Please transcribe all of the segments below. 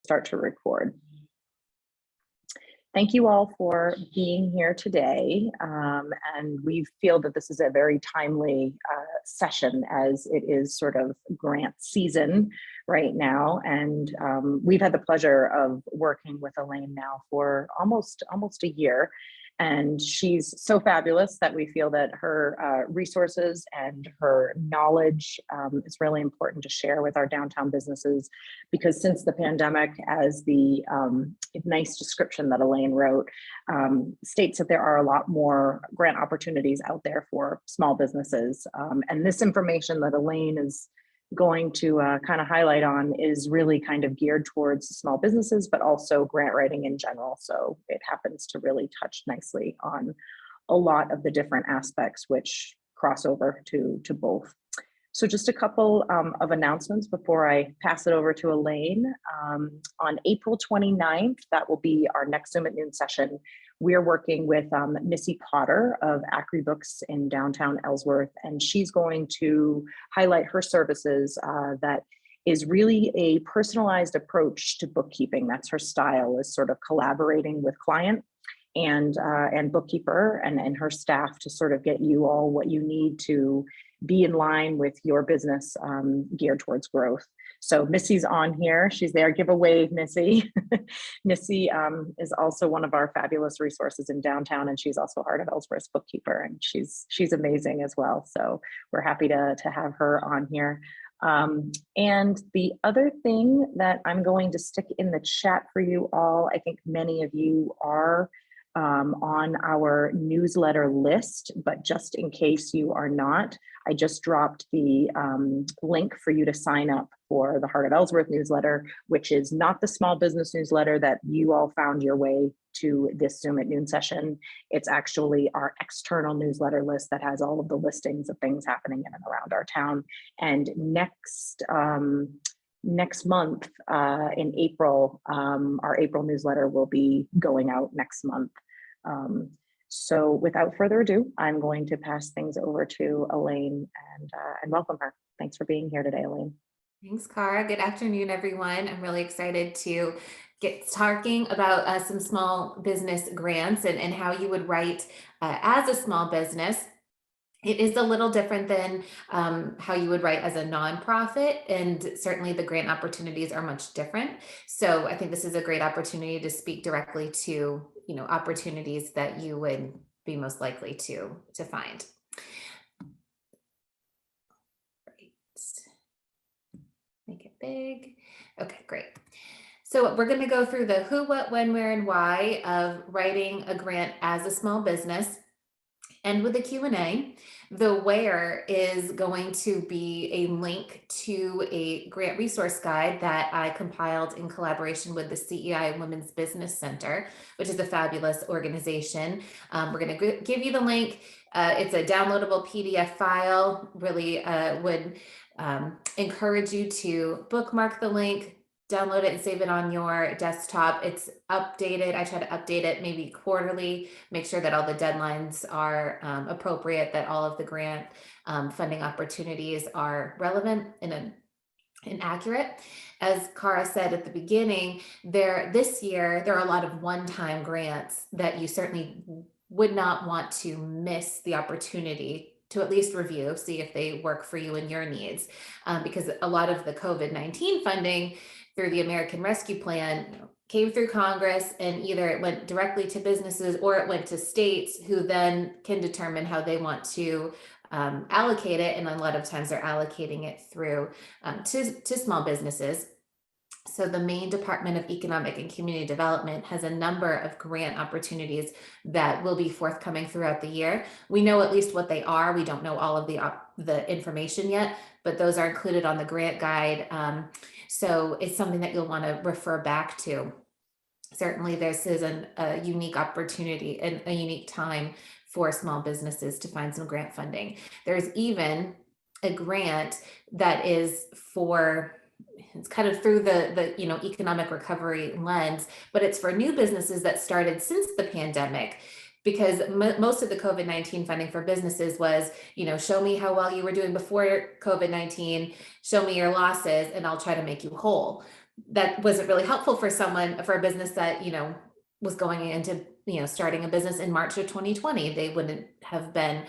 start to record. Thank you all for being here today. And we feel that this is a very timely session as it is sort of grant season right now. And we've had the pleasure of working with Elaine now for almost a year. And she's so fabulous that we feel that her resources and her knowledge is really important to share with our downtown businesses, because since the pandemic, as the nice description that Elaine wrote states that there are a lot more grant opportunities out there for small businesses. And this information that Elaine is going to kind of highlight on is really kind of geared towards small businesses, but also grant writing in general. So it happens to really touch nicely on a lot of the different aspects which cross over to both. So just a couple of announcements before I pass it over to Elaine. On April 29th, that will be our next Zoom at Noon session. We're working with Missy Potter of Acri Books in downtown Ellsworth, and she's going to highlight her services that is really a personalized approach to bookkeeping. That's her style, is sort of collaborating with client and bookkeeper and her staff to sort of get you all what you need to be in line with your business geared towards growth. So Missy's on here. She's there. Give a wave, Missy. Missy is also one of our fabulous resources in downtown, and she's also Heart of Ellsworth's bookkeeper, and she's amazing as well. So we're happy to have her on here. And the other thing that I'm going to stick in the chat for you all, I think many of you are on our newsletter list, but just in case you are not, I just dropped the link for you to sign up for the Heart of Ellsworth newsletter, which is not the small business newsletter that you all found your way to this Zoom at Noon session. It's actually our external newsletter list that has all of the listings of things happening in and around our town. And next month in April, our April newsletter will be going out next month. So without further ado, I'm going to pass things over to Elaine and welcome her. Thanks for being here today, Elaine. Thanks, Cara. Good afternoon, everyone. I'm really excited to get talking about some small business grants and how you would write as a small business. It is a little different than how you would write as a nonprofit, and certainly the grant opportunities are much different. So I think this is a great opportunity to speak directly to, opportunities that you would be most likely to find. Right. Make it big. Okay, great. So we're going to go through the who, what, when, where, and why of writing a grant as a small business. And with the Q&A, the where is going to be a link to a grant resource guide that I compiled in collaboration with the CEI Women's Business Center, which is a fabulous organization. We're going to give you the link. It's a downloadable PDF file. Really would encourage you to bookmark the link, download it and save it on your desktop. It's updated. I try to update it maybe quarterly, make sure that all the deadlines are appropriate, that all of the grant funding opportunities are relevant and accurate. As Cara said at the beginning, this year, there are a lot of one-time grants that you certainly would not want to miss the opportunity to at least review, see if they work for you and your needs. Because a lot of the COVID-19 funding through the American Rescue Plan came through Congress, and either it went directly to businesses or it went to states, who then can determine how they want to allocate it. And a lot of times they're allocating it through to small businesses. So the Maine Department of Economic and Community Development has a number of grant opportunities that will be forthcoming throughout the year. We know at least what they are. We don't know all of the information yet, but those are included on the grant guide. So it's something that you'll want to refer back to. Certainly this is a unique opportunity and a unique time for small businesses to find some grant funding. There's even a grant that is for, it's kind of through the economic recovery lens, but it's for new businesses that started since the pandemic. Because most of the COVID-19 funding for businesses was, show me how well you were doing before COVID-19, show me your losses, and I'll try to make you whole. that wasn't really helpful for someone, for a business that, was going into, starting a business in March of 2020. They wouldn't have been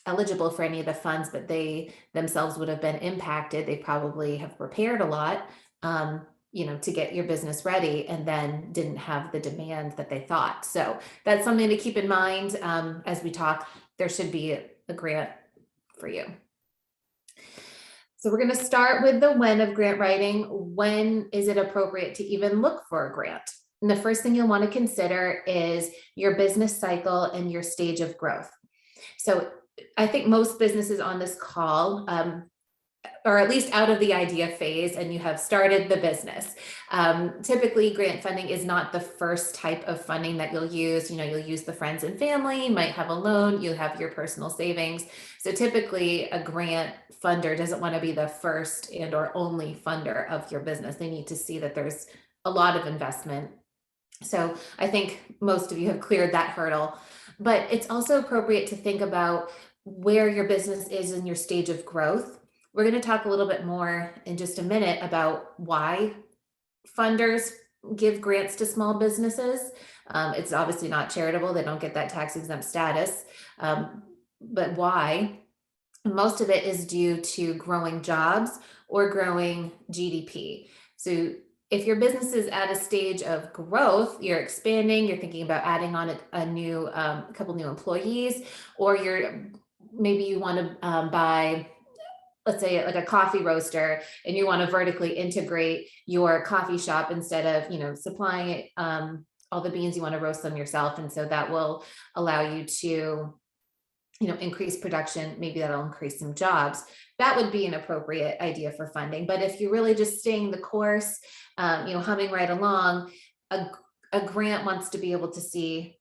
eligible for any of the funds, but they themselves would have been impacted. They probably have prepared a lot, to get your business ready, and then didn't have the demand that they thought. So that's something to keep in mind as we talk. There should be a grant for you. So we're going to start with the when of grant writing. When is it appropriate to even look for a grant? And the first thing you'll want to consider is your business cycle and your stage of growth. So I think most businesses on this call or at least out of the idea phase, and you have started the business. Typically, grant funding is not the first type of funding that you'll use. You'll use the friends and family, you might have a loan, you have your personal savings. So typically, a grant funder doesn't want to be the first and or only funder of your business. They need to see that there's a lot of investment. So I think most of you have cleared that hurdle, but it's also appropriate to think about where your business is in your stage of growth. We're going to talk a little bit more in just a minute about why funders give grants to small businesses. It's obviously not charitable. They don't get that tax exempt status, but why? Most of it is due to growing jobs or growing GDP. So if your business is at a stage of growth, you're expanding, you're thinking about adding on a couple new employees, or maybe you want to buy, let's say, like a coffee roaster, and you want to vertically integrate your coffee shop instead of, supplying it all the beans. You want to roast them yourself. And so that will allow you to, increase production. Maybe that'll increase some jobs. That would be an appropriate idea for funding. But if you're really just staying the course, humming right along, a grant wants to be able to see,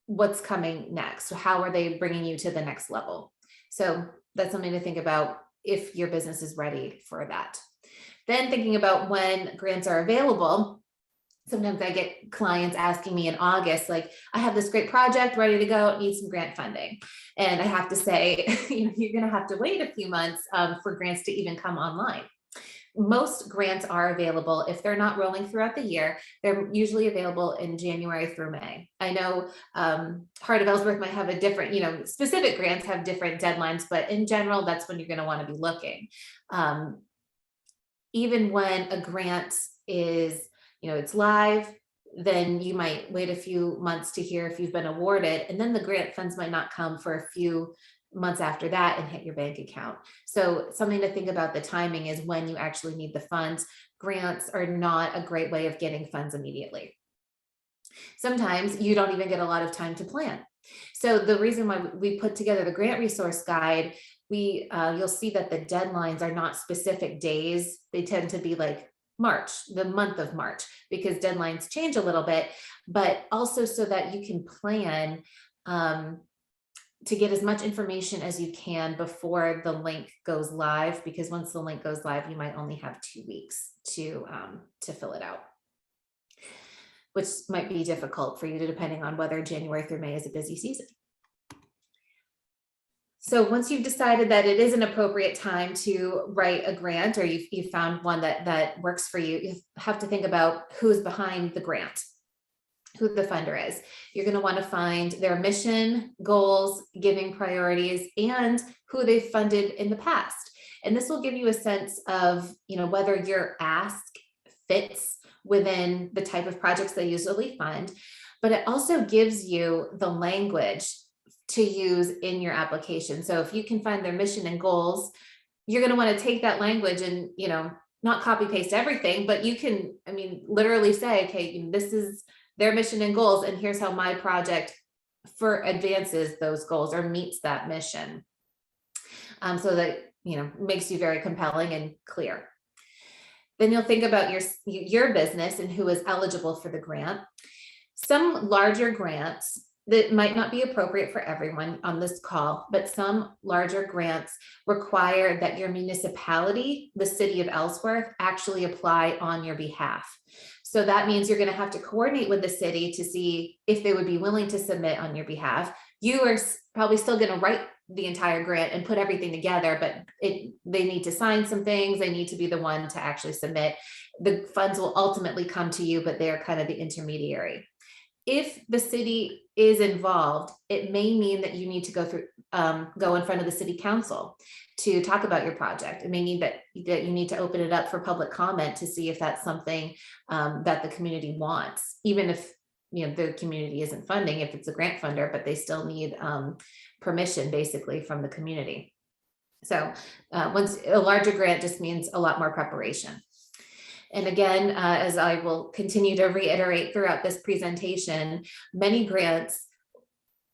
what's coming next. So how are they bringing you to the next level? So that's something to think about if your business is ready for that. Then thinking about when grants are available. Sometimes I get clients asking me in August, like, I have this great project ready to go, need some grant funding. And I have to say, you're going to have to wait a few months for grants to even come online. Most grants are available. If they're not rolling throughout the year, they're usually available in January through May. I know Heart of Ellsworth might have a different, specific grants have different deadlines, but in general, that's when you're going to want to be looking. Even when a grant is, it's live, then you might wait a few months to hear if you've been awarded, and then the grant funds might not come for a few months after that and hit your bank account. So something to think about the timing is when you actually need the funds. Grants are not a great way of getting funds immediately. Sometimes you don't even get a lot of time to plan. So the reason why we put together the grant resource guide, you'll see that the deadlines are not specific days. They tend to be like March, the month of March, because deadlines change a little bit, but also so that you can plan to get as much information as you can before the link goes live, because once the link goes live, you might only have 2 weeks to fill it out, which might be difficult for you, depending on whether January through May is a busy season. So once you've decided that it is an appropriate time to write a grant, or you've found one that works for you, you have to think about who's behind the grant, who the funder is. You're going to want to find their mission, goals, giving priorities, and who they've funded in the past. And this will give you a sense of, whether your ask fits within the type of projects they usually fund, but it also gives you the language to use in your application. So if you can find their mission and goals, you're going to want to take that language and, not copy paste everything, but you can, literally say, okay, this is their mission and goals, and here's how my project advances those goals or meets that mission. So that, makes you very compelling and clear. Then you'll think about your business and who is eligible for the grant. Some larger grants that might not be appropriate for everyone on this call, but some larger grants require that your municipality, the city of Ellsworth, actually apply on your behalf. So that means you're going to have to coordinate with the city to see if they would be willing to submit on your behalf. You are probably still going to write the entire grant and put everything together, but they need to sign some things. They need to be the one to actually submit. The funds will ultimately come to you, but they're kind of the intermediary. If the city is involved, it may mean that you need to go in front of the city council to talk about your project. It may mean that you need to open it up for public comment to see if that's something that the community wants, even if the community isn't funding, if it's a grant funder, but they still need permission basically from the community. So once a larger grant just means a lot more preparation. And again, as I will continue to reiterate throughout this presentation, many grants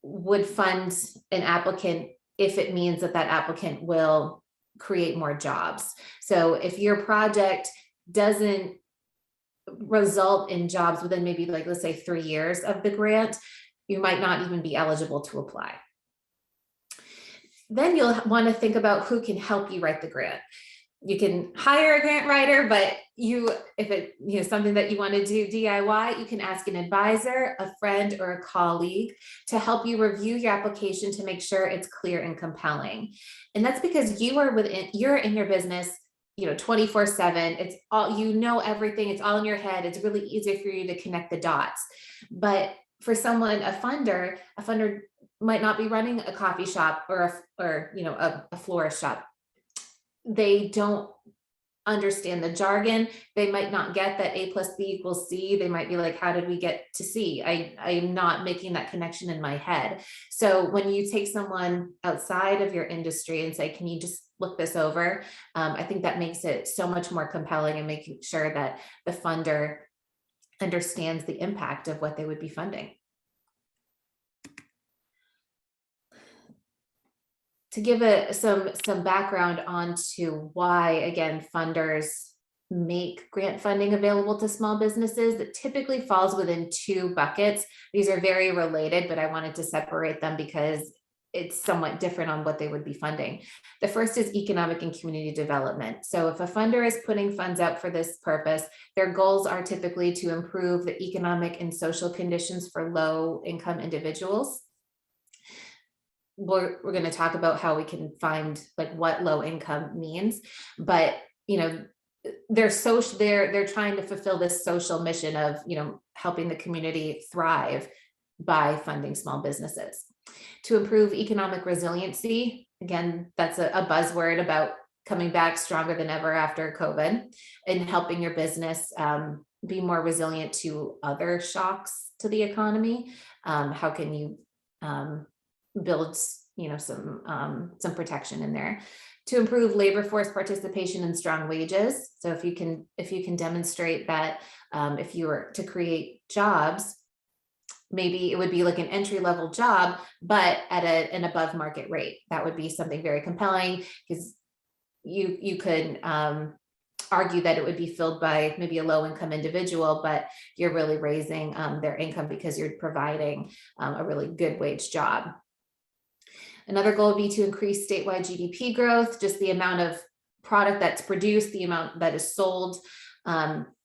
would fund an applicant if it means that that applicant will create more jobs. So if your project doesn't result in jobs within maybe, like, let's say 3 years of the grant, you might not even be eligible to apply. Then you'll want to think about who can help you write the grant. You can hire a grant writer, but if it something that you want to do DIY, you can ask an advisor, a friend, or a colleague to help you review your application to make sure it's clear and compelling. And that's because you're in your business 24/7. It's all, everything, it's all in your head. It's really easy for you to connect the dots. But for someone, a funder might not be running a coffee shop or a florist shop. They don't understand the jargon. They might not get that A + B = C. They might be like, how did we get to C? I'm not making that connection in my head. So when you take someone outside of your industry and say, can you just look this over? I think that makes it so much more compelling and making sure that the funder understands the impact of what they would be funding. To give some background onto why, again, funders make grant funding available to small businesses, that typically falls within 2 buckets. These are very related, but I wanted to separate them because it's somewhat different on what they would be funding. The first is economic and community development. So if a funder is putting funds out for this purpose, their goals are typically to improve the economic and social conditions for low-income individuals. We're going to talk about how we can find what low income means, but they're trying to fulfill this social mission of helping the community thrive by funding small businesses. To improve economic resiliency, again, that's a buzzword about coming back stronger than ever after COVID, and helping your business be more resilient to other shocks to the economy. How can you build some protection in there? To improve labor force participation and strong wages. So if you can demonstrate that if you were to create jobs, maybe it would be like an entry-level job, but at an above market rate. That would be something very compelling, because you could argue that it would be filled by maybe a low-income individual, but you're really raising their income because you're providing a really good wage job. Another goal would be to increase statewide GDP growth, just the amount of product that's produced, the amount that is sold.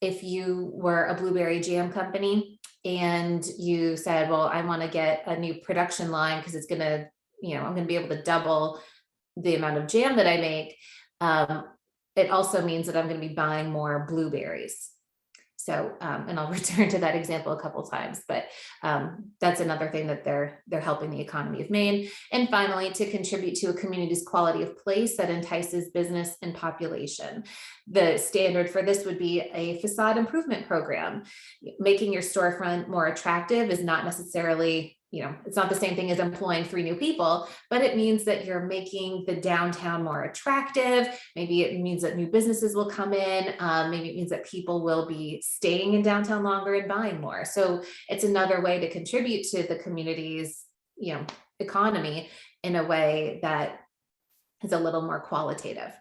If you were a blueberry jam company and you said, well, I want to get a new production line because it's going to, I'm going to be able to double the amount of jam that I make. It also means that I'm going to be buying more blueberries. So, and I'll return to that example a couple of times, but that's another thing that they're helping the economy of Maine. And finally, to contribute to a community's quality of place that entices business and population. The standard for this would be a facade improvement program. Making your storefront more attractive is not necessarily, it's not the same thing as employing 3 new people, but it means that you're making the downtown more attractive. Maybe it means that new businesses will come in. Maybe it means that people will be staying in downtown longer and buying more. So it's another way to contribute to the community's, economy in a way that is a little more qualitative.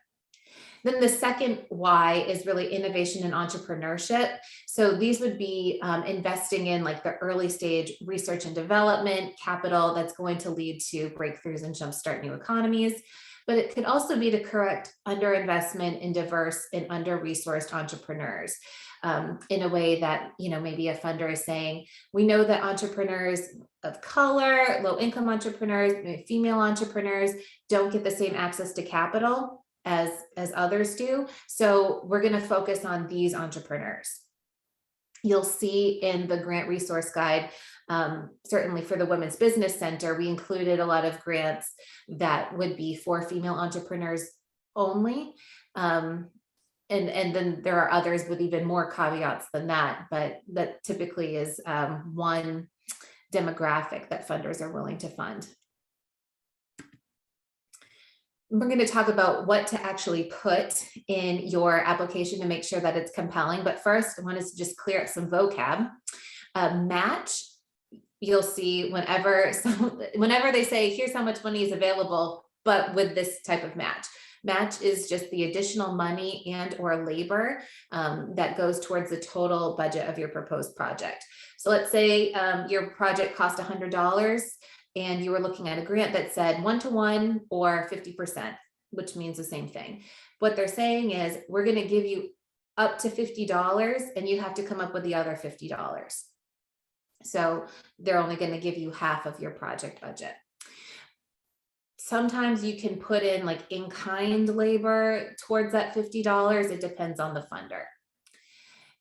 Then the second why is really innovation and entrepreneurship. So these would be investing in the early stage research and development capital that's going to lead to breakthroughs and jumpstart new economies. but it could also be to correct underinvestment in diverse and under-resourced entrepreneurs, in a way that, maybe a funder is saying, we know that entrepreneurs of color, low-income entrepreneurs, maybe female entrepreneurs don't get the same access to capital as others do. So we're going to focus on these entrepreneurs. You'll see in the grant resource guide, certainly for the Women's Business Center, we included a lot of grants that would be for female entrepreneurs only. And then there are others with even more caveats than that, but that typically is one demographic that funders are willing to fund. We're going to talk about what to actually put in your application to make sure that it's compelling. But first, I want us to just clear up some vocab. Match, you'll see whenever they say, here's how much money is available, but with this type of match. Match is just the additional money and or labor that goes towards the total budget of your proposed project. So let's say your project cost $100 and you were looking at a grant that said 1-to-1 or 50%, which means the same thing. What they're saying is, we're going to give you up to $50 and you have to come up with the other $50. So they're only going to give you half of your project budget. Sometimes you can put in like in-kind labor towards that $50. It depends on the funder.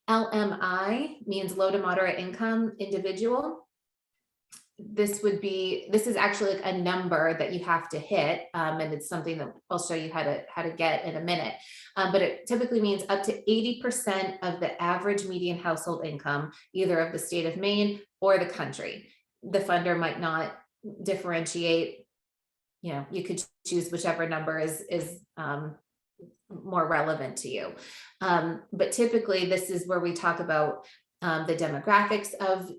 LMI means low to moderate income individual. This is actually like a number that you have to hit, and it's something that I'll show you how to get in a minute. But it typically means up to 80% of the average median household income, either of the state of Maine or the country. The funder might not differentiate. You could choose whichever number is more relevant to you. But typically, this is where we talk about the demographics of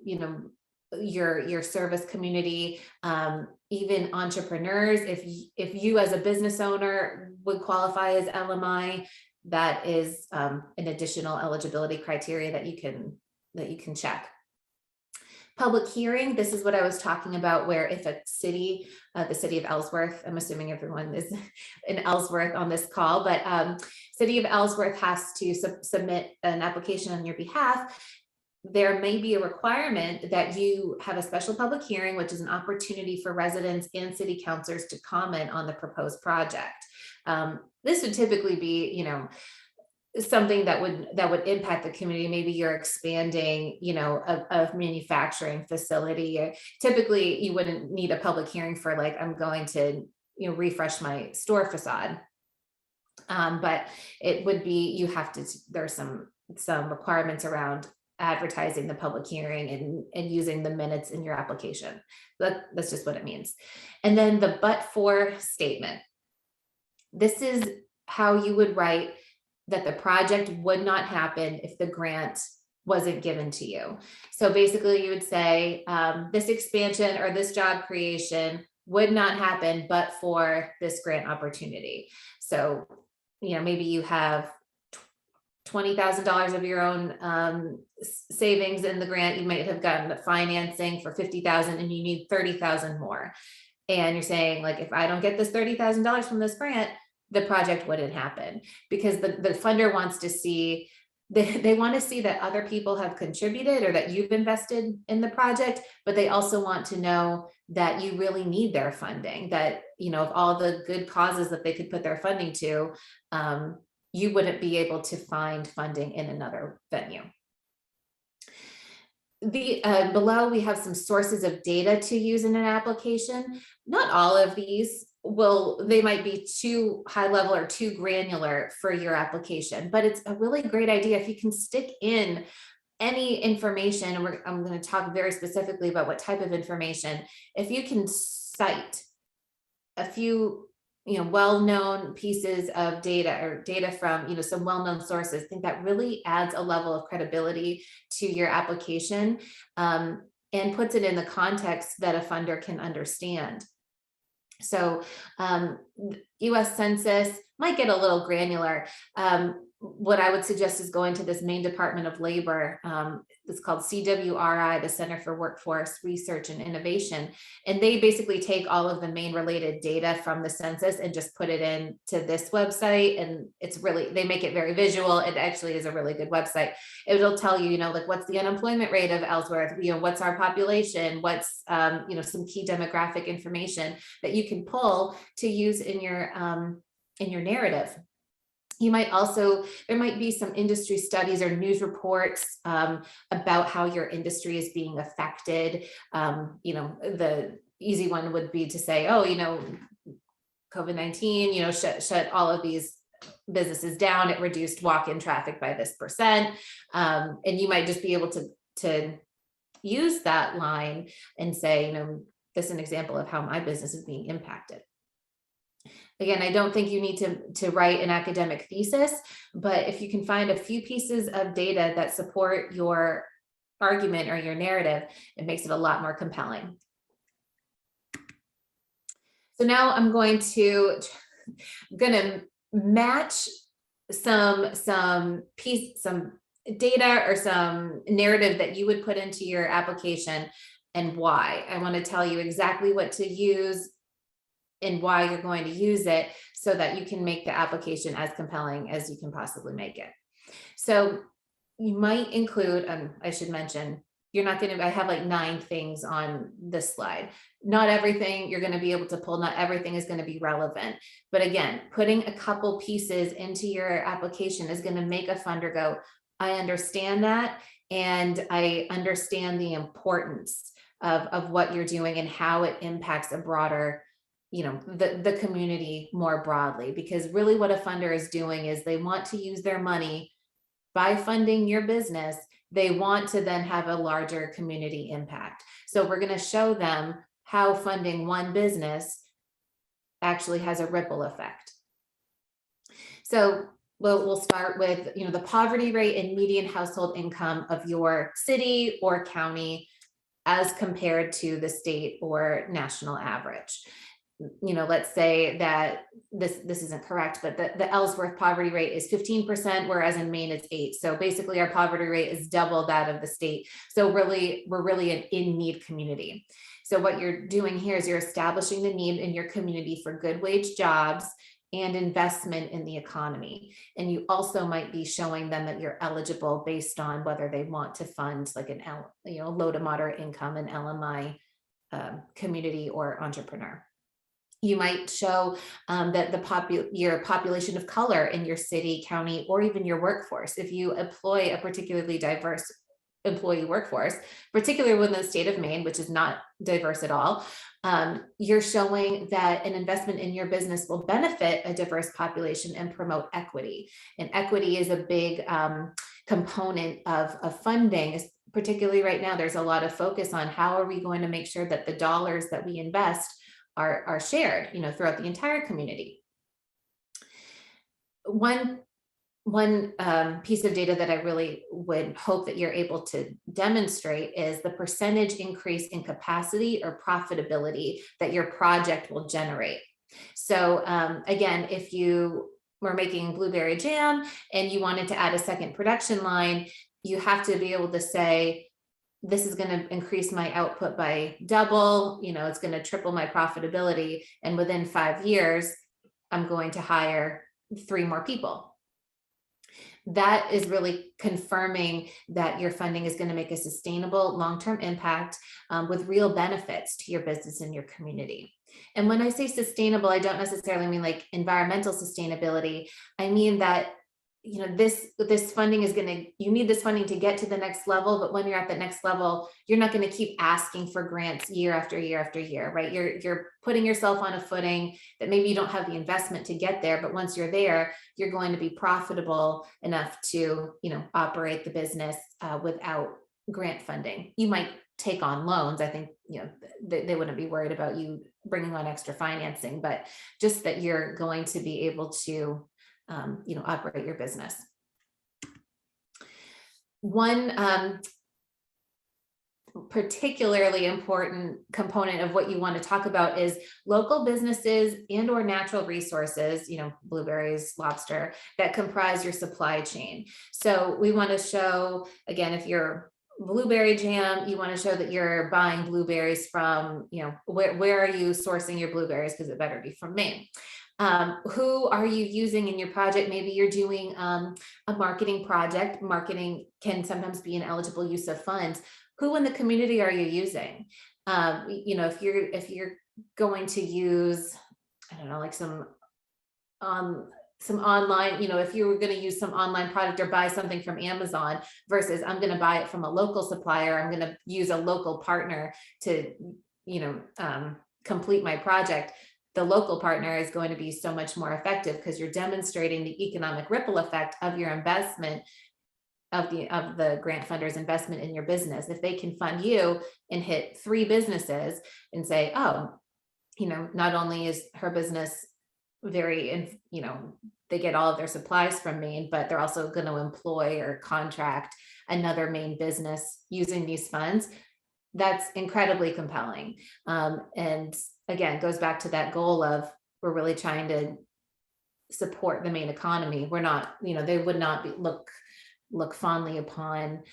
your service community, even entrepreneurs. If you as a business owner would qualify as LMI, that is an additional eligibility criteria that you can check. Public hearing, this is what I was talking about, where if a city, the city of Ellsworth, I'm assuming everyone is in Ellsworth on this call, but city of Ellsworth has to submit an application on your behalf. There may be a requirement that you have a special public hearing, which is an opportunity for residents and city councilors to comment on the proposed project. This would typically be, something that would impact the community. Maybe you're expanding, a manufacturing facility. Typically, you wouldn't need a public hearing for like, I'm going to, refresh my store facade. But it would be, there's some requirements around advertising the public hearing and using the minutes in your application. That's just what it means. And then the but-for statement. This is how you would write that the project would not happen if the grant wasn't given to you. So basically you would say, this expansion or this job creation would not happen but for this grant opportunity. So, maybe you have $20,000 of your own savings in the grant. You might have gotten the financing for $50,000 and you need $30,000 more. And you're saying, like, if I don't get this $30,000 from this grant, the project wouldn't happen, because the funder wants to see, they want to see that other people have contributed or that you've invested in the project, but they also want to know that you really need their funding, that, of all the good causes that they could put their funding to, you wouldn't be able to find funding in another venue. Below we have some sources of data to use in an application. Not all of these they might be too high level or too granular for your application, but it's a really great idea if you can stick in any information. And I'm going to talk very specifically about what type of information. If you can cite a few well-known pieces of data or data from some well-known sources, I think that really adds a level of credibility to your application, and puts it in the context that a funder can understand. So US Census might get a little granular. what I would suggest is going to this Maine Department of Labor. It's called CWRI, the Center for Workforce Research and Innovation. And they basically take all of the Maine related data from the census and just put it into this website. And it's really, they make it very visual. It actually is a really good website. It'll tell you, like what's the unemployment rate of Ellsworth, what's our population, what's, some key demographic information that you can pull to use in your narrative. You might also, there might be some industry studies or news reports about how your industry is being affected. The easy one would be to say, oh, COVID-19, shut all of these businesses down. It reduced walk-in traffic by this %. And you might just be able to use that line and say, this is an example of how my business is being impacted. Again, I don't think you need to write an academic thesis, but if you can find a few pieces of data that support your argument or your narrative, it makes it a lot more compelling. So now I'm going to match some data or some narrative that you would put into your application and why. I want to tell you exactly what to use and why you're going to use it so that you can make the application as compelling as you can possibly make it. So you might include, I should mention, I have like 9 things on this slide. Not everything you're going to be able to pull, not everything is going to be relevant. But again, putting a couple pieces into your application is going to make a funder go, I understand that. And I understand the importance of what you're doing and how it impacts a broader, the community more broadly. Because really what a funder is doing is they want to use their money by funding your business. They want to then have a larger community impact. So we're going to show them how funding one business actually has a ripple effect. So we'll start with, the poverty rate and median household income of your city or county as compared to the state or national average. Let's say that this isn't correct, but the Ellsworth poverty rate is 15%, whereas in Maine it's 8%. So basically our poverty rate is double that of the state. So really, we're really an in-need community. So what you're doing here is you're establishing the need in your community for good wage jobs and investment in the economy. And you also might be showing them that you're eligible based on whether they want to fund like an low to moderate income, an LMI community or entrepreneur. You might show that your population of color in your city, county, or even your workforce. If you employ a particularly diverse employee workforce, particularly within the state of Maine, which is not diverse at all, you're showing that an investment in your business will benefit a diverse population and promote equity. And equity is a big component of funding. Particularly right now, there's a lot of focus on how are we going to make sure that the dollars that we invest are shared, throughout the entire community. One piece of data that I really would hope that you're able to demonstrate is the percentage increase in capacity or profitability that your project will generate. So again, if you were making blueberry jam and you wanted to add a second production line, you have to be able to say, this is going to increase my output by double, it's going to triple my profitability. And within 5 years, I'm going to hire 3 more people. That is really confirming that your funding is going to make a sustainable long-term impact with real benefits to your business and your community. And when I say sustainable, I don't necessarily mean like environmental sustainability. I mean that this funding you need this funding to get to the next level, but when you're at the next level, you're not going to keep asking for grants year after year after year, right? You're putting yourself on a footing that maybe you don't have the investment to get there, but once you're there, you're going to be profitable enough to, operate the business without grant funding. You might take on loans. I think, they wouldn't be worried about you bringing on extra financing, but just that you're going to be able to operate your business. One particularly important component of what you want to talk about is local businesses and or natural resources, blueberries, lobster, that comprise your supply chain. So we want to show, again, if you're blueberry jam, you want to show that you're buying blueberries from, where are you sourcing your blueberries? Because it better be from Maine. Who are you using in your project? Maybe you're doing a marketing project. Marketing can sometimes be an eligible use of funds. Who in the community are you using? If you're going to use, I don't know, like some online, if you were going to use some online product or buy something from Amazon versus I'm going to buy it from a local supplier, I'm going to use a local partner to, complete my project. The local partner is going to be so much more effective because you're demonstrating the economic ripple effect of your investment, of the grant funder's investment in your business. If they can fund you and hit 3 businesses and say, oh, not only is her business very, they get all of their supplies from Maine, but they're also going to employ or contract another Maine business using these funds. That's incredibly compelling. And again, goes back to that goal of, we're really trying to support the Maine economy. We're not, they would not look fondly upon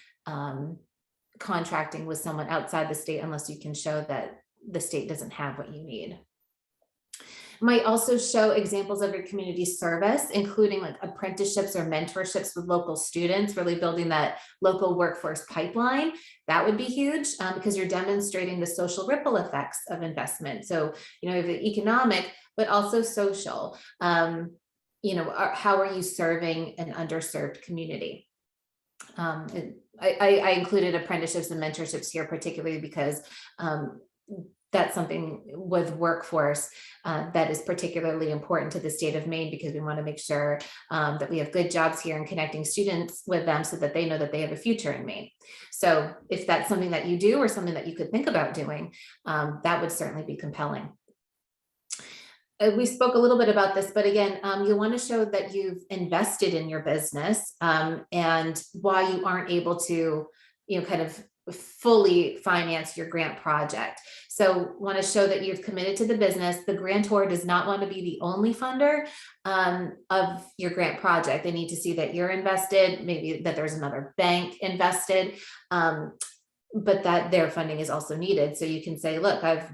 contracting with someone outside the state unless you can show that the state doesn't have what you need. Might also show examples of your community service, including like apprenticeships or mentorships with local students, really building that local workforce pipeline. That would be huge because you're demonstrating the social ripple effects of investment. So, the economic, but also social. How are you serving an underserved community? I included apprenticeships and mentorships here, particularly because that's something with workforce that is particularly important to the state of Maine, because we want to make sure that we have good jobs here and connecting students with them so that they know that they have a future in Maine. So if that's something that you do or something that you could think about doing, that would certainly be compelling. We spoke a little bit about this, but again, you want to show that you've invested in your business and why you aren't able to, kind of fully finance your grant project. So want to show that you've committed to the business. The grantor does not want to be the only funder of your grant project. They need to see that you're invested, maybe that there's another bank invested, but that their funding is also needed. So you can say, look, I've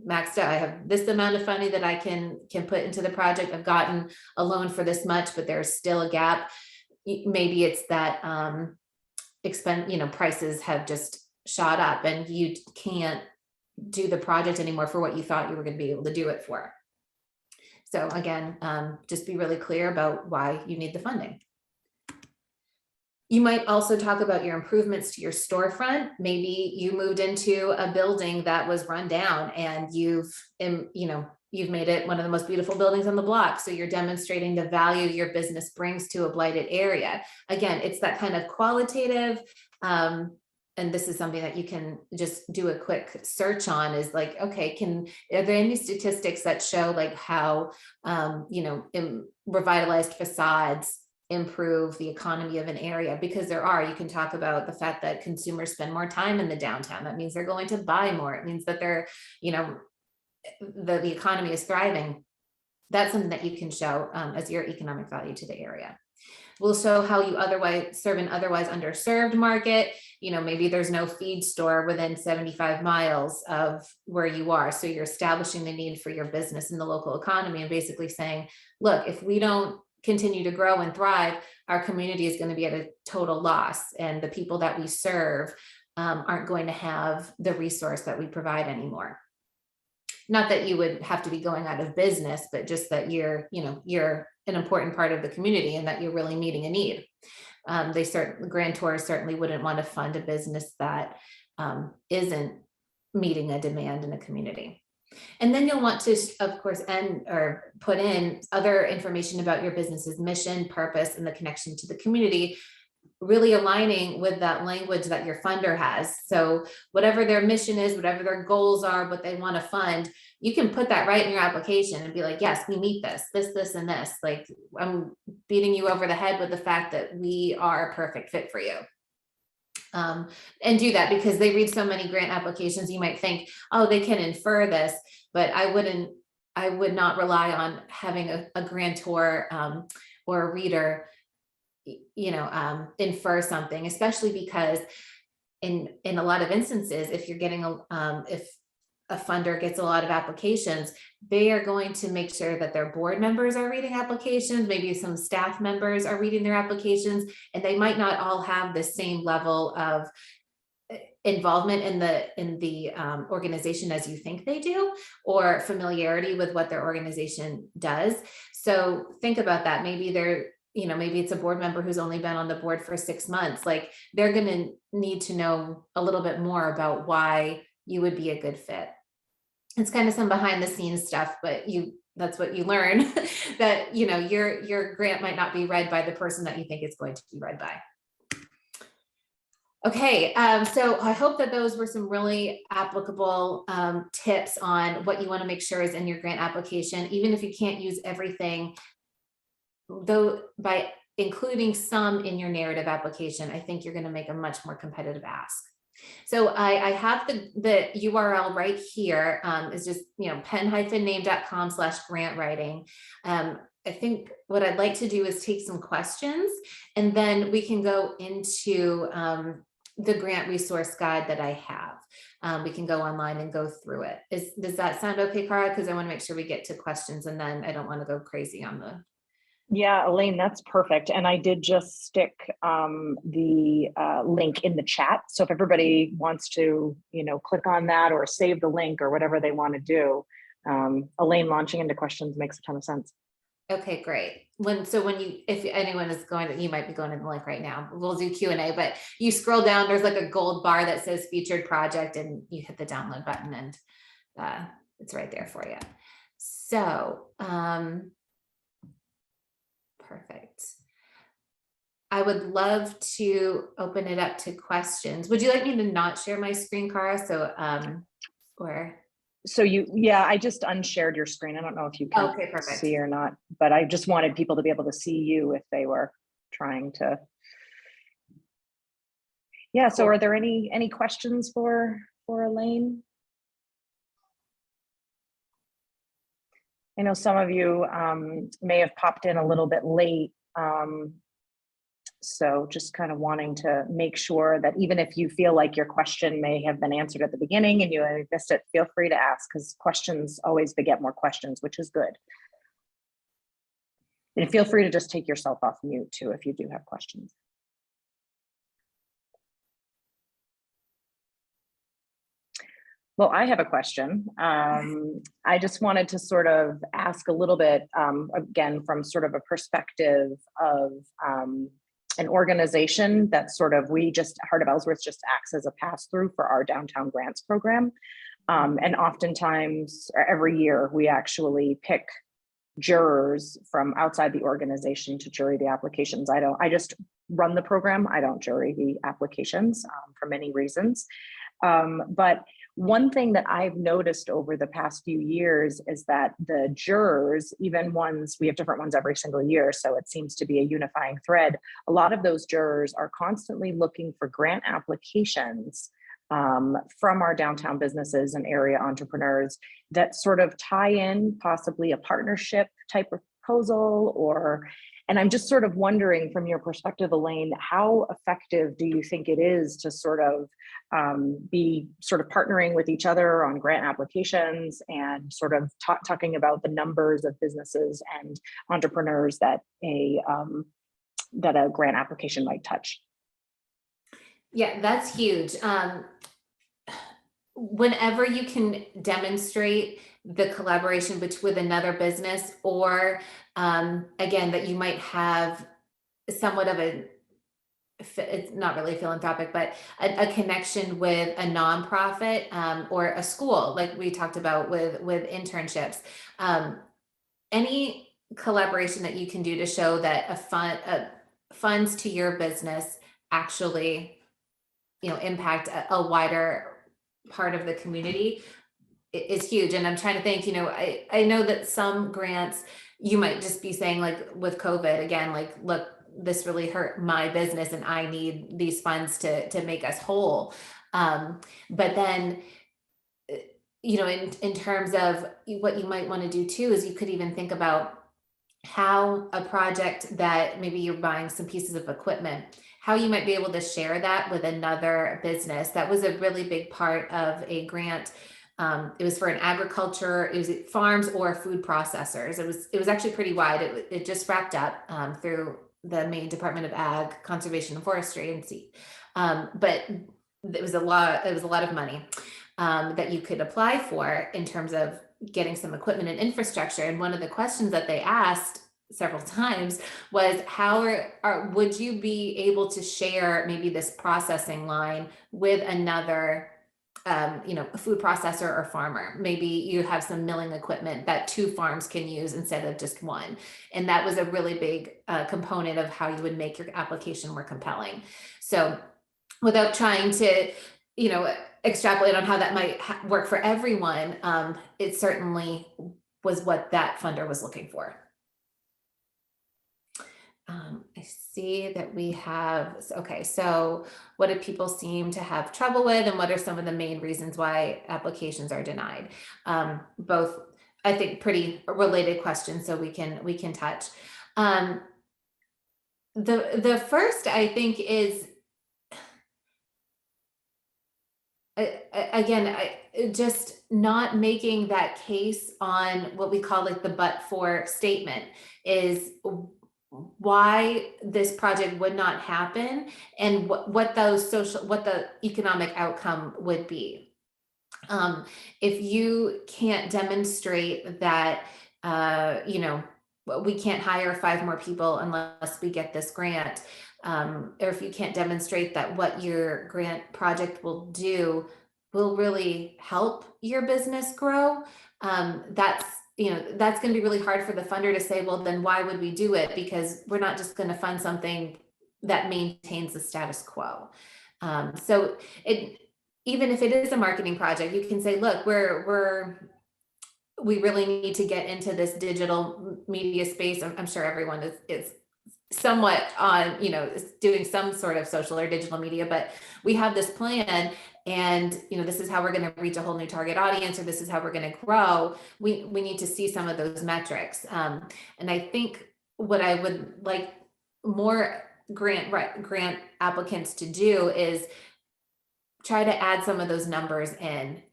maxed out. I have this amount of funding that I can put into the project. I've gotten a loan for this much, but there's still a gap. Maybe it's that prices have just shot up and you can't do the project anymore for what you thought you were going to be able to do it for. So again, just be really clear about why you need the funding. You might also talk about your improvements to your storefront. Maybe you moved into a building that was run down and you've made it one of the most beautiful buildings on the block. So you're demonstrating the value your business brings to a blighted area. Again, it's that kind of qualitative, and this is something that you can just do a quick search on, is like, okay, are there any statistics that show like how, revitalized facades improve the economy of an area? Because you can talk about the fact that consumers spend more time in the downtown. That means they're going to buy more. It means that they're, the economy is thriving. That's something that you can show as your economic value to the area. We'll show how you otherwise serve an otherwise underserved market. Maybe there's no feed store within 75 miles of where you are. So you're establishing the need for your business in the local economy and basically saying, look, if we don't continue to grow and thrive, our community is going to be at a total loss. And the people that we serve aren't going to have the resource that we provide anymore. Not that you would have to be going out of business, but just that you're an important part of the community and that you're really meeting a need. Grantors certainly wouldn't want to fund a business that isn't meeting a demand in a community. And then you'll want to, of course, put in other information about your business's mission, purpose, and the connection to the community, really aligning with that language that your funder has. So whatever their mission is, whatever their goals are, what they want to fund, you can put that right in your application and be like, yes, we meet this, and this. Like, I'm beating you over the head with the fact that we are a perfect fit for you. And do that, because they read so many grant applications. You might think, oh, they can infer this, but I would not rely on having a grantor or a reader, infer something, especially because in a lot of instances, if you're getting if a funder gets a lot of applications, they are going to make sure that their board members are reading applications, maybe some staff members are reading their applications, and they might not all have the same level of involvement in the organization as you think they do, or familiarity with what their organization does. So think about that. Maybe maybe it's a board member who's only been on the board for 6 months. Like, they're going to need to know a little bit more about why you would be a good fit. It's kind of some behind the scenes stuff, but that's what you learn, that, your grant might not be read by the person that you think it's going to be read by. Okay, so I hope that those were some really applicable tips on what you want to make sure is in your grant application. Even if you can't use everything, though, by including some in your narrative application, I think you're going to make a much more competitive ask. So I have the URL right here. Is just, pen-name.com/grant writing. I think what I'd like to do is take some questions, and then we can go into the grant resource guide that I have. We can go online and go through it. Does that sound okay, Cara? Because I want to make sure we get to questions, and then I don't want to go crazy on the. Yeah, Elaine, that's perfect. And I did just stick the link in the chat. So if everybody wants to, click on that or save the link or whatever they want to do, Elaine launching into questions makes a ton of sense. Okay, great. If anyone is you might be going to the link right now. We'll do Q&A, but you scroll down, there's like a gold bar that says featured project, and you hit the download button, and it's right there for you. So, perfect. I would love to open it up to questions. Would you like me to not share my screen, Cara? So, I just unshared your screen. I don't know if you can see or not, but I just wanted people to be able to see you if they were trying to. Yeah. So, Are there any questions for Elaine? I know some of you may have popped in a little bit late. So just kind of wanting to make sure that even if you feel like your question may have been answered at the beginning and you missed it, feel free to ask, because questions always beget more questions, which is good. And feel free to just take yourself off mute too, if you do have questions. Well, I have a question. I just wanted to sort of ask a little bit, again, from sort of a perspective of an organization that Heart of Ellsworth just acts as a pass-through for our downtown grants program. And oftentimes, or every year, we actually pick jurors from outside the organization to jury the applications. I just run the program. I don't jury the applications for many reasons. But one thing that I've noticed over the past few years is that the jurors, even ones, we have different ones every single year, so it seems to be a unifying thread. A lot of those jurors are constantly looking for grant applications from our downtown businesses and area entrepreneurs that sort of tie in possibly a partnership type of proposal, and I'm just sort of wondering, from your perspective, Elaine, how effective do you think it is to sort of be sort of partnering with each other on grant applications and sort of talking about the numbers of businesses and entrepreneurs that a grant application might touch? Yeah, that's huge. Whenever you can demonstrate the collaboration with another business, or again, that you might have somewhat of it's not really philanthropic, but a connection with a nonprofit or a school, like we talked about with internships. Any collaboration that you can do to show that funds to your business actually, impact a wider part of the community is huge. And I'm trying to think, I know that some grants, you might just be saying, like with COVID again, like, look, this really hurt my business and I need these funds to make us whole. But then, in terms of what you might want to do too, is you could even think about how a project that maybe you're buying some pieces of equipment, how you might be able to share that with another business. That was a really big part of a grant. It was for an agriculture, it was farms or food processors. It was actually pretty wide. It just wrapped up through the Maine Department of Ag, Conservation and Forestry and Sea. But it was a lot of money that you could apply for in terms of getting some equipment and infrastructure. And one of the questions that they asked several times was, would you be able to share maybe this processing line with another a food processor or farmer? Maybe you have some milling equipment that 2 farms can use instead of just 1. And that was a really big component of how you would make your application more compelling. So without trying to, extrapolate on how that might work for everyone, it certainly was what that funder was looking for. I see that we have, okay, so what do people seem to have trouble with, and what are some of the main reasons why applications are denied? Both, I think, pretty related questions, so we can touch. The first, I think, is, again, just not making that case on what we call like the but-for statement, is why this project would not happen and what the economic outcome would be. If you can't demonstrate that, we can't hire 5 more people unless we get this grant, or if you can't demonstrate that what your grant project will do will really help your business grow, that's going to be really hard for the funder to say, well, then why would we do it? Because we're not just going to fund something that maintains the status quo. So even if it is a marketing project, you can say, look, we really need to get into this digital media space. I'm sure everyone is somewhat on, is doing some sort of social or digital media, but we have this plan, and this is how we're going to reach a whole new target audience, or this is how we're going to grow. We need to see some of those metrics. And I think what I would like more grant applicants to do is try to add some of those numbers in.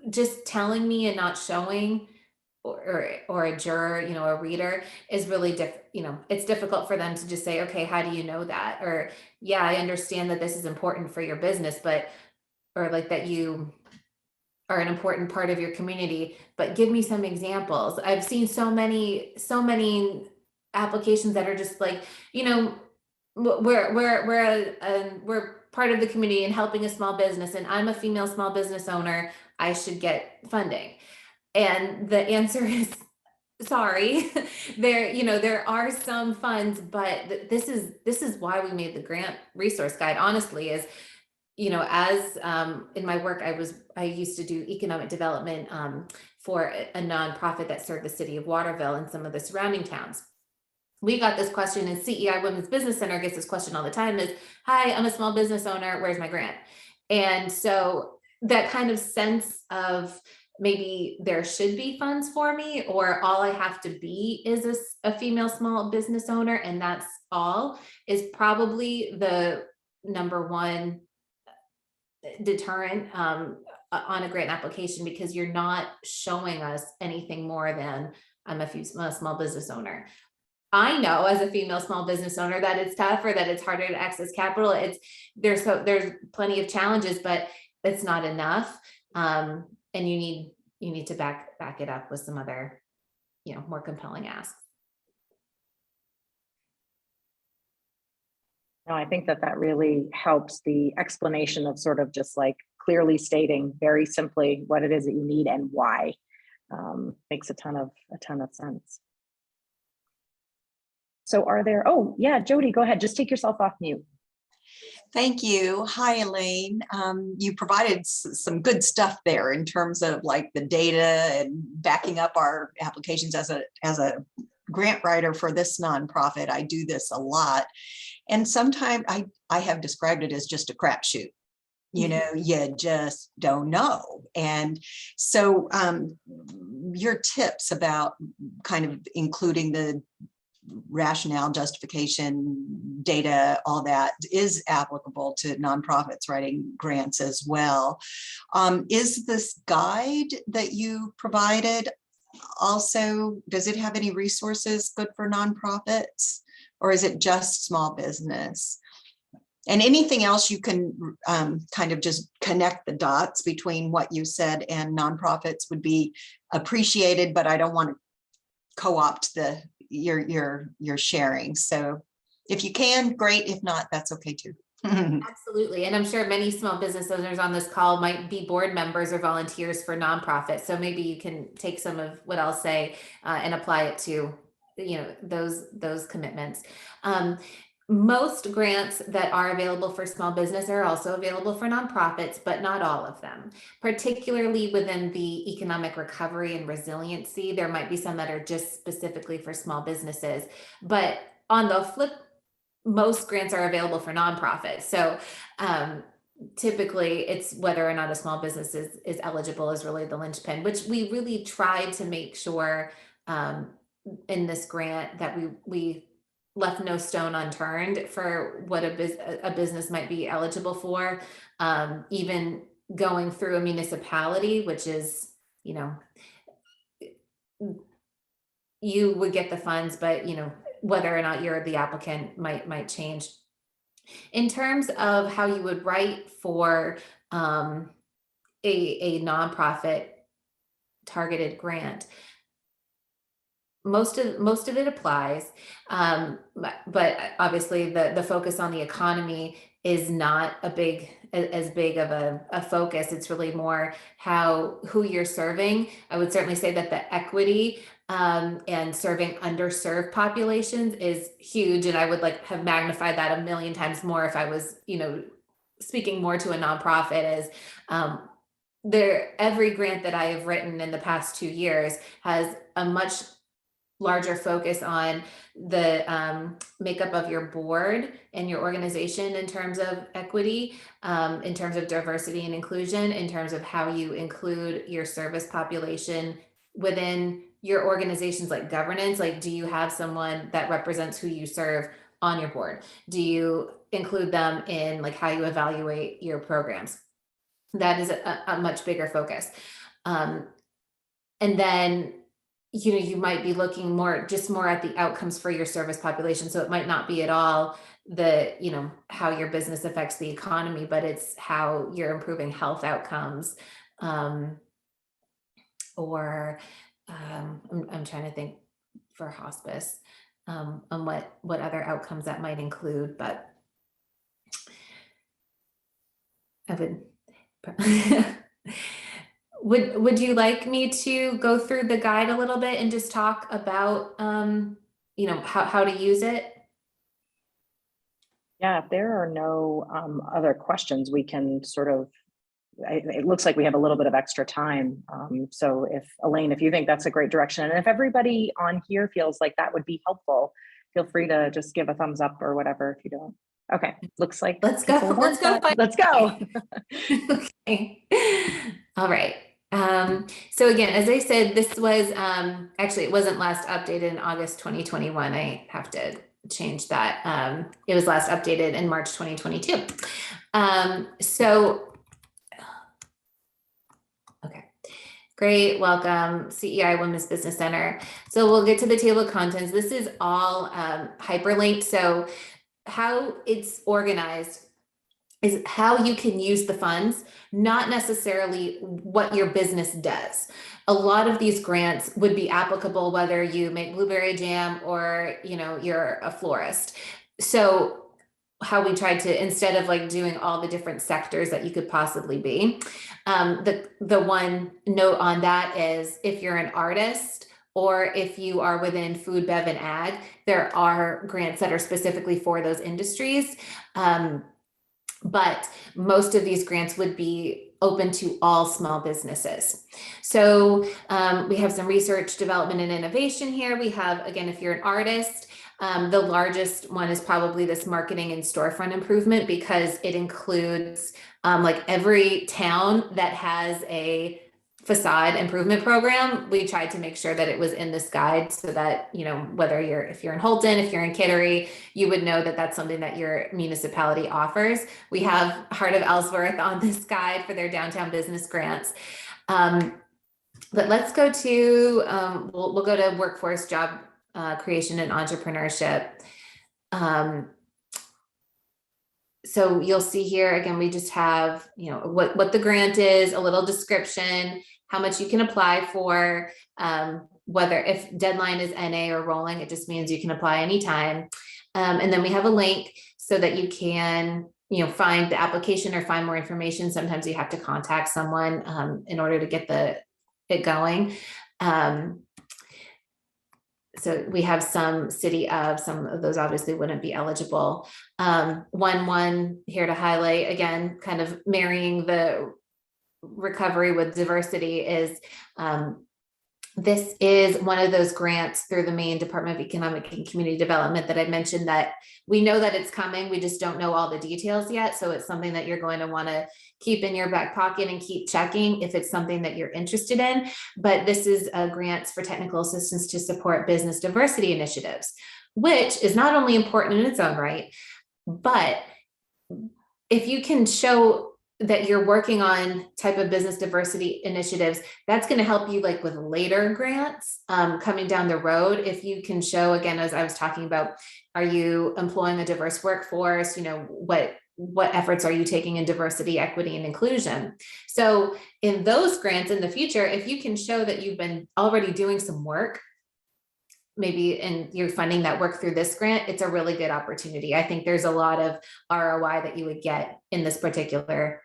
Just telling me and not showing, or a juror, a reader, is really it's difficult for them to just say, okay, how do you know that? Or, yeah, I understand that this is important for your business, or like that you are an important part of your community, but give me some examples. I've seen so many applications that are just like, we're part of the community and helping a small business, and I'm a female small business owner, I should get funding. And the answer is, sorry, there are some funds, but this is why we made the grant resource guide, honestly, is, as in my work, I used to do economic development for a nonprofit that served the city of Waterville and some of the surrounding towns. We got this question, and CEI Women's Business Center gets this question all the time, is, hi, I'm a small business owner, where's my grant? And so that kind of sense of, maybe there should be funds for me, or all I have to be is a female small business owner, and that's all, is probably the number one deterrent on a grant application, because you're not showing us anything more than I'm a small business owner. I know as a female small business owner that it's tough, or that it's harder to access capital. There's plenty of challenges, but it's not enough. And you need to back it up with some other, more compelling asks. No, I think that really helps, the explanation of sort of just like clearly stating very simply what it is that you need and why. Makes a ton of sense. So are there, oh yeah, Jody, go ahead, just take yourself off mute. Thank you. Hi, Elaine. You provided some good stuff there in terms of like the data and backing up our applications as a grant writer for this nonprofit. I do this a lot. And sometimes I have described it as just a crapshoot. You know, you just don't know. And so your tips about kind of including the rationale, justification, data, all that is applicable to nonprofits writing grants as well. Is this guide that you provided also, does it have any resources good for nonprofits, or is it just small business? And anything else you can kind of just connect the dots between what you said and nonprofits would be appreciated, but I don't want to co-opt your sharing. So if you can, great. If not, that's okay too. Absolutely. And I'm sure many small business owners on this call might be board members or volunteers for nonprofits. So maybe you can take some of what I'll say and apply it to, you know, those commitments. Most grants that are available for small business are also available for nonprofits, but not all of them. Particularly within the economic recovery and resiliency, there might be some that are just specifically for small businesses. But on the flip, most grants are available for nonprofits. So typically it's whether or not a small business is eligible is really the linchpin, which we really tried to make sure in this grant that we left no stone unturned for what a business might be eligible for, even going through a municipality, which is, you know, you would get the funds, but you know, whether or not you're the applicant might change. In terms of how you would write for a nonprofit targeted grant, most of it applies, but obviously the focus on the economy is not as big of a focus. It's really more who you're serving. I would certainly say that the equity and serving underserved populations is huge, and I would have magnified that a million times more if I was, you know, speaking more to a nonprofit. As every grant that I have written in the past 2 years has a much larger focus on the makeup of your board and your organization in terms of equity, in terms of diversity and inclusion, in terms of how you include your service population within your organization's governance. Do you have someone that represents who you serve on your board? Do you include them in how you evaluate your programs? That is a much bigger focus. And then you might be looking more at the outcomes for your service population. So it might not be at all how your business affects the economy, but it's how you're improving health outcomes. Or I'm trying to think for hospice on what other outcomes that might include, but I would you like me to go through the guide a little bit and just talk about how to use it? Yeah, if there are no other questions, we can sort of, it looks like we have a little bit of extra time. So if Elaine, if you think that's a great direction, and if everybody on here feels like that would be helpful, feel free to just give a thumbs up or whatever if you don't. Okay, looks like let's go. Let's go. Let's go. Okay. All right. So again, as I said, this was actually, it wasn't last updated in August 2021. I have to change that. It was last updated in March 2022. Okay, great. Welcome, CEI Women's Business Center. So we'll get to the table of contents. This is all hyperlinked. So how it's organized is how you can use the funds, not necessarily what your business does. A lot of these grants would be applicable whether you make blueberry jam or you're a florist. So how we tried to, instead of doing all the different sectors that you could possibly be, the one note on that is if you're an artist or if you are within food, bev, and ag, there are grants that are specifically for those industries. But most of these grants would be open to all small businesses. So we have some research, development, and innovation here. We have, again, if you're an artist, the largest one is probably this marketing and storefront improvement, because it includes like every town that has a facade improvement program. We tried to make sure that it was in this guide so that, you know, whether if you're in Holton, if you're in Kittery, you would know that that's something that your municipality offers. We have Heart of Ellsworth on this guide for their downtown business grants. But let's go to, we'll go to workforce, job creation, and entrepreneurship. So you'll see here, again, we just have, you know, what the grant is, a little description, how much you can apply for, whether if deadline is NA or rolling, it just means you can apply anytime. And then we have a link so that you can, you know, find the application or find more information. Sometimes you have to contact someone in order to get it going. So we have some some of those obviously wouldn't be eligible. One here to highlight, again, kind of marrying the recovery with diversity, is this is one of those grants through the Maine Department of Economic and Community Development that I mentioned that we know that it's coming. We just don't know all the details yet. So it's something that you're going to want to keep in your back pocket and keep checking if it's something that you're interested in. But this is grants for technical assistance to support business diversity initiatives, which is not only important in its own right, but if you can show that you're working on type of business diversity initiatives, that's going to help you like with later grants coming down the road. If you can show, again, as I was talking about, are you employing a diverse workforce? You know, what efforts are you taking in diversity, equity, and inclusion? So in those grants in the future, if you can show that you've been already doing some work, maybe, and you're funding that work through this grant, it's a really good opportunity. I think there's a lot of ROI that you would get in this particular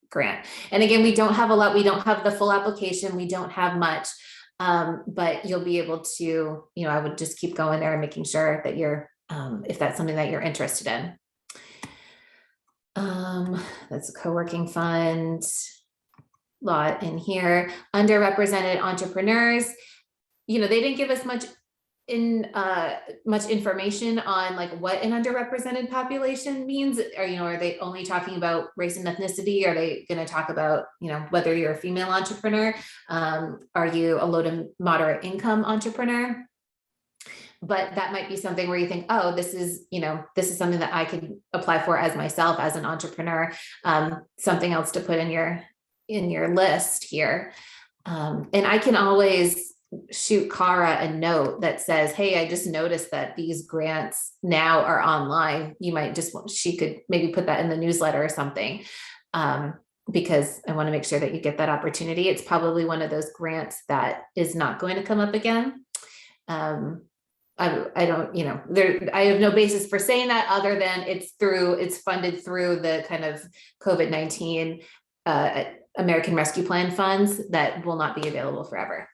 grant. And again, we don't have a lot, we don't have the full application, we don't have much, but you'll be able to, you know, I would just keep going there and making sure that you're, if that's something that you're interested in. That's a co-working fund lot in here. Underrepresented entrepreneurs, you know, they didn't give us much information on like what an underrepresented population means, or, you know, are they only talking about race and ethnicity? Are they going to talk about, you know, whether you're a female entrepreneur? Are you a low to moderate income entrepreneur? But that might be something where you think, oh, this is, you know, this is something that I could apply for as myself, as an entrepreneur, something else to put in your list here. And I can always shoot Cara a note that says, hey, I just noticed that these grants now are online. You might just, she could maybe put that in the newsletter or something, because I want to make sure that you get that opportunity. It's probably one of those grants that is not going to come up again. I don't, you know, I have no basis for saying that other than it's funded through the kind of COVID-19 American Rescue Plan funds that will not be available forever.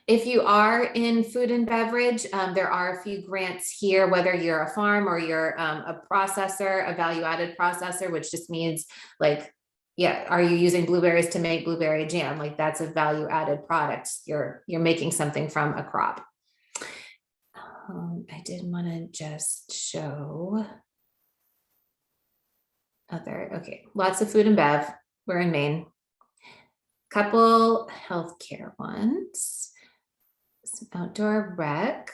If you are in food and beverage, there are a few grants here, whether you're a farm or you're a processor, a value-added processor, which just means like, yeah, are you using blueberries to make blueberry jam? Like that's a value-added product. You're making something from a crop. I did want to just show okay, lots of food and bev. We're in Maine. Couple healthcare ones. Some outdoor rec.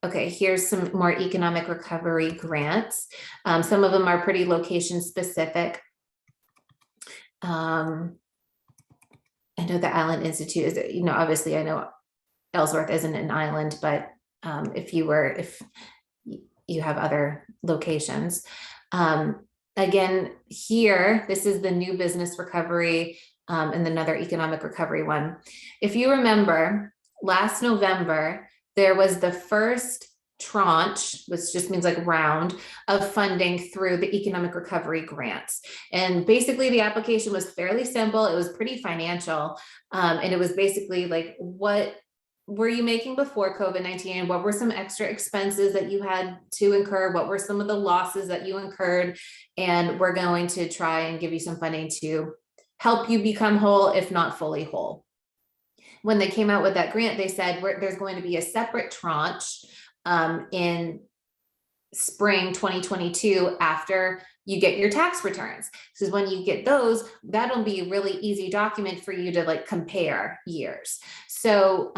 Okay, here's some more economic recovery grants. Some of them are pretty location specific. I know the Island Institute is, you know, obviously I know Ellsworth isn't an island, but if you have other locations. Again, here, this is the new business recovery and another economic recovery one. If you remember, last November, there was the first tranche, which just means like round of funding through the economic recovery grants. And basically the application was fairly simple. It was pretty financial. And it was basically like, what were you making before COVID-19? What were some extra expenses that you had to incur? What were some of the losses that you incurred? And we're going to try and give you some funding to help you become whole, if not fully whole. When they came out with that grant, they said there's going to be a separate tranche in spring 2022 after you get your tax returns. Because when you get those, that'll be a really easy document for you to like compare years. So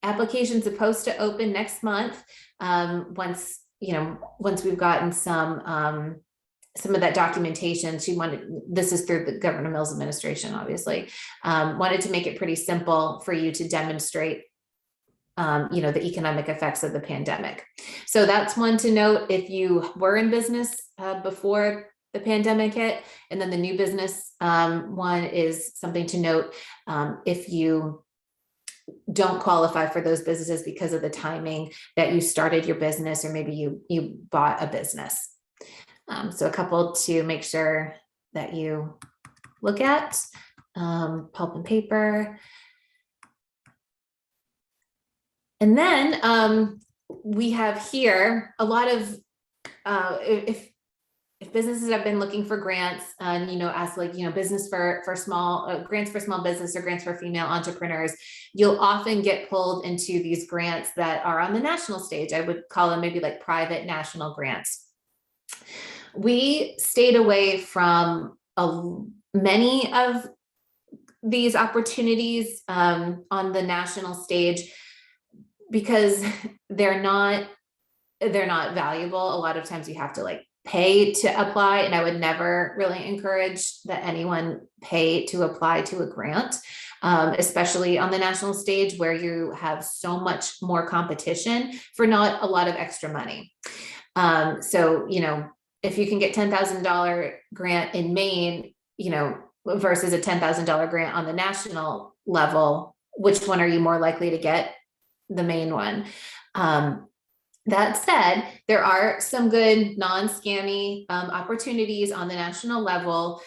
application's supposed to open next month. Once we've gotten some of that documentation. This is through the Governor Mills administration, obviously, wanted to make it pretty simple for you to demonstrate the economic effects of the pandemic. So that's one to note if you were in business before the pandemic hit. And then the new business one is something to note if you don't qualify for those businesses because of the timing that you started your business, or maybe you bought a business. So a couple to make sure that you look at, pulp and paper. And then we have here a lot of, if businesses have been looking for grants and, ask like, business for small, grants for small business or grants for female entrepreneurs, you'll often get pulled into these grants that are on the national stage. I would call them maybe like private national grants. We stayed away from many of these opportunities on the national stage because they're not valuable. A lot of times you have to like pay to apply, and I would never really encourage that anyone pay to apply to a grant, especially on the national stage where you have so much more competition for not a lot of extra money. So, if you can get $10,000 grant in Maine, versus a $10,000 grant on the national level, which one are you more likely to get? The Maine one. That said, there are some good non-scammy opportunities on the national level.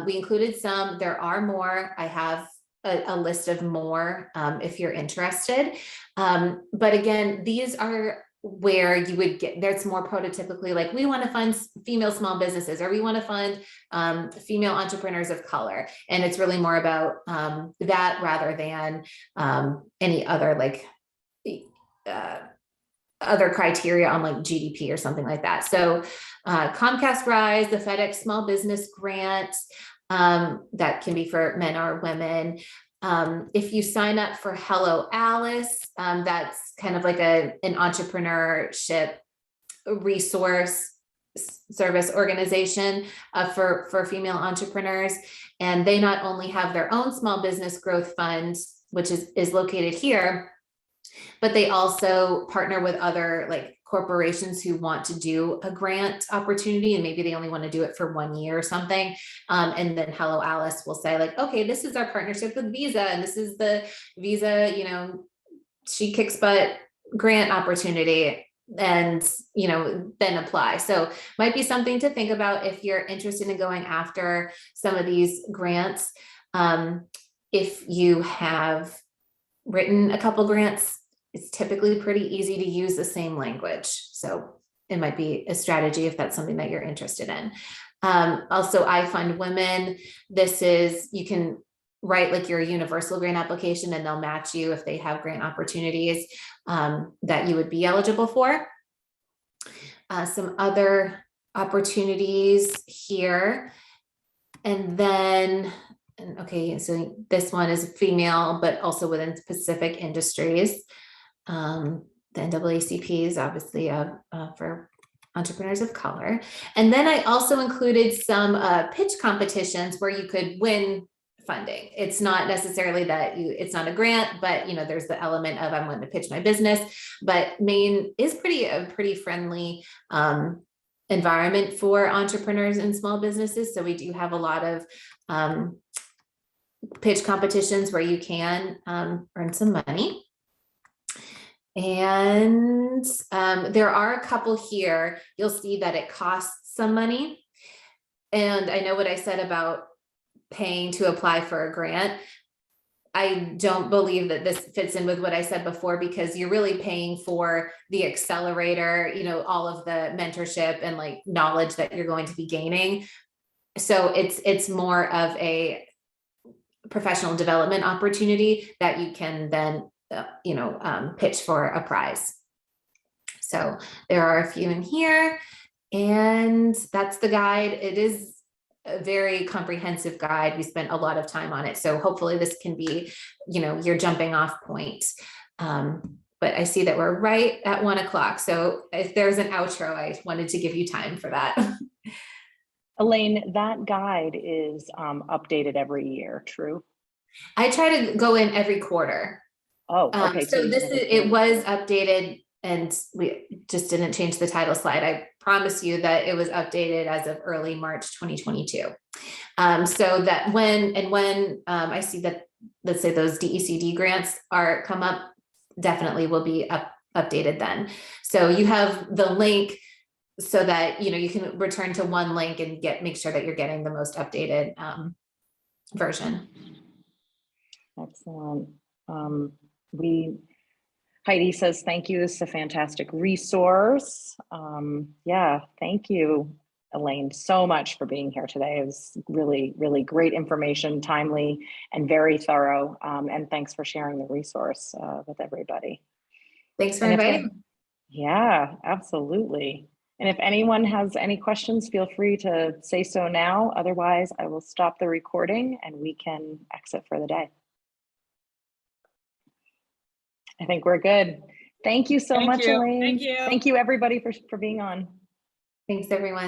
We included some. There are more. I have a list of more if you're interested. But again, these are where you would get, that's more prototypically like, we want to fund female small businesses, or we want to fund female entrepreneurs of color. And it's really more about that rather than any other like other criteria on like GDP or something like that. So Comcast Rise, the FedEx Small Business Grant, that can be for men or women. If you sign up for Hello Alice, that's kind of like an entrepreneurship resource service organization for female entrepreneurs. And they not only have their own small business growth fund, which is located here, but they also partner with other like corporations who want to do a grant opportunity, and maybe they only want to do it for 1 year or something. And then Hello Alice will say like, okay, this is our partnership with Visa, and this is the Visa, She Kicks Butt grant opportunity, and then apply. So might be something to think about if you're interested in going after some of these grants. If you have written a couple grants, it's typically pretty easy to use the same language. So it might be a strategy if that's something that you're interested in. Also, I Fund Women. This is, you can write like your universal grant application and they'll match you if they have grant opportunities that you would be eligible for. Some other opportunities here. And then, okay, so this one is female, but also within specific industries. The NAACP is obviously for entrepreneurs of color. And then I also included some pitch competitions where you could win funding. It's not necessarily that it's not a grant, but there's the element of I'm going to pitch my business. But Maine is a pretty friendly environment for entrepreneurs and small businesses. So we do have a lot of pitch competitions where you can earn some money. And there are a couple here. You'll see that it costs some money. And I know what I said about paying to apply for a grant. I don't believe that this fits in with what I said before, because you're really paying for the accelerator, you know, all of the mentorship and like knowledge that you're going to be gaining. So it's more of a professional development opportunity that you can then, pitch for a prize. So there are a few in here, and that's the guide. It is a very comprehensive guide. We spent a lot of time on it. So hopefully this can be, your jumping off point. But I see that we're right at 1 o'clock. So if there's an outro, I wanted to give you time for that. Elaine, that guide is updated every year, true? I try to go in every quarter. Oh, okay. So it was updated, and we just didn't change the title slide. I promise you that it was updated as of early March 2022. So that when I see that, let's say those DECD grants come up, definitely will be updated then. So you have the link so that, you can return to one link and make sure that you're getting the most updated version. Excellent. Heidi says, thank you. This is a fantastic resource. Yeah, thank you, Elaine, so much for being here today. It was really, really great information, timely and very thorough. And thanks for sharing the resource with everybody. Thanks for inviting me. Yeah, absolutely. And if anyone has any questions, feel free to say so now. Otherwise, I will stop the recording and we can exit for the day. I think we're good. Thank you so much, Elaine. Thank you. Thank you, everybody, for being on. Thanks, everyone.